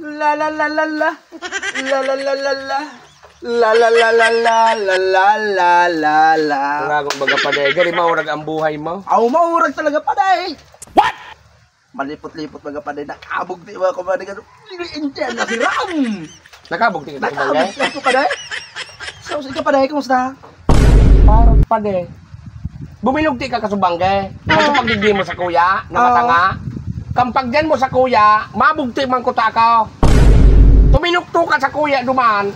La la la la la. La la la la la. La la la la la la la la la la. Nga kung baga pa day, gari maurag ang buhay mo. Aw, maurag talaga pa day. What? Malipot-lipot baga pa day. Nakabog di ba ko ba day? Indian na si Ram. Nakabugti kita Nakabog kumagay? di ako pa day. So, ikaw pa day, kumusta? Parang pa day. Bumilugti ka kasubangge. Kaso pagdigdi mo sa kuya, namatanga. Kampag dyan mo sa kuya, mabugti man ko tako. Tuminukto ka sa kuya duman.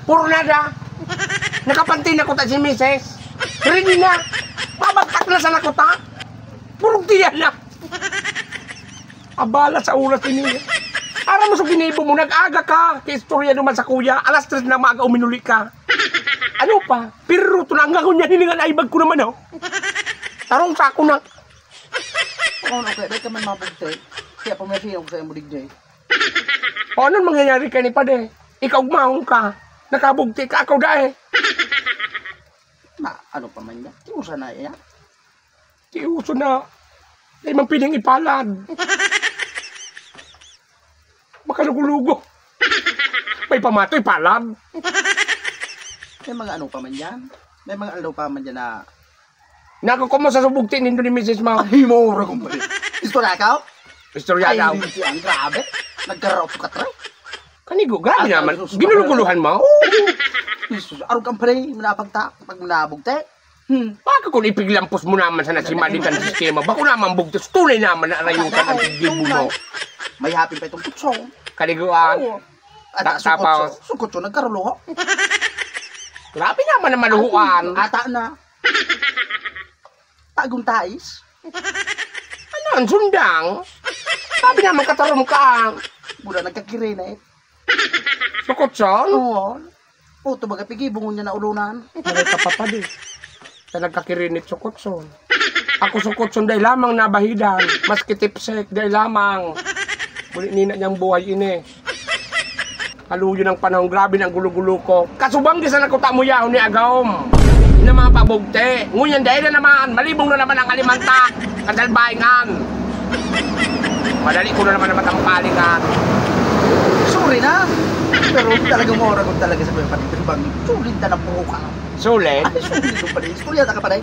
Puro nada. Nakapantin ako ta si Mrs. Rini na. Mabagtak na sa nakuta. Puro tiyan na. Abala sa oras ini. Ara mo sa ginibo mo, nag-aga ka. Kaistorya naman sa kuya. Alas 3 na maaga uminuli ka. Ano pa? Pero tunanga ko niya hiningan aibag ko naman oh. Tarong sa ako na. Okay, day ka man mabugti. Kaya pa may sinong sa imo digday. O anong mangyayari ka ni Pade? Ikaw mahong ka. Nakabugti ka ako dahil. Ano pa man yan? Tiusa na yan. Tiuso na. Hindi man piling ipalad. Makalugulugo. May pamatoy palad. May mga ano pa man yan? May mga ano pa man yan na... Nako ko mo sa subugti nindo ni Mrs. Mau. Ay, maura kong pala. Gusto na ikaw? Istorya daw. Ay, hindi ang grabe. Nagkarot ka tre. Kanigo, grabe naman. Ginuluguluhan mo? Jesus, arog kang pala. Manapagta. Pag manabugte. Baka kung ipiglampos mo naman sa nasimalikan sistema, bako naman bugtos, tunay naman na arayutan ang tigil mo. May happy pa itong kutsong. Kaniguan. At Tapaw. sukutso, nagkarulo. Grabe naman na maluhuan. Ata na. Tagong tais. Ano ang sundang? Sabi naman katarom ka. Mula nagkakiri na eh. Sukotson? Oo. O, tumaga pigibungon niya na ulunan. Maray ka pa pa di. Sa nagkakirinit sukotson. Ako sukotson dahil lamang nabahidan. Mas kitipsek dahil lamang. Muli nina niyang buhay ini. Haluyo ng panahon, grabe ng gulo-gulo ko. Kasubang di sa nakuta mo yaw ni Agawm. Na mga pabugte. Ngunyan dahil na naman, malibong na naman ang kalimanta. Kadalbahingan. Madali ko na naman na matampalingan. Sorry na. Pero talagang mora ko talaga sa mga panitibang. Sulit na ng buho ka. Sulit? Ay, sulit ko pala. Istorya na ka pala.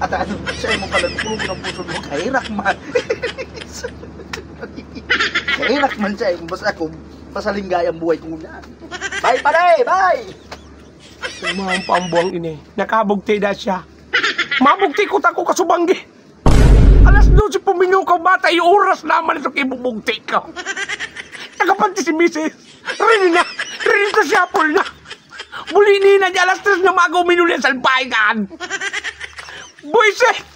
At ano, siya mo pala, tulog ng puso mo. Kahirak man. Kahirak man siya. Basta ako, pasalinggay ang buhay kong yan. Bye, pare! Bye! Umahang pa ang buwang ini. Nakabugti na siya. Mabugti ko tako kasubanggi. Alas 12 puminukaw bata, oras naman ito ibubugti ko. Nakapanti si Mrs. Rini na siya pul na. Bulini na niya alas 3 na maaga uminuli sa alpahingan. Buisit!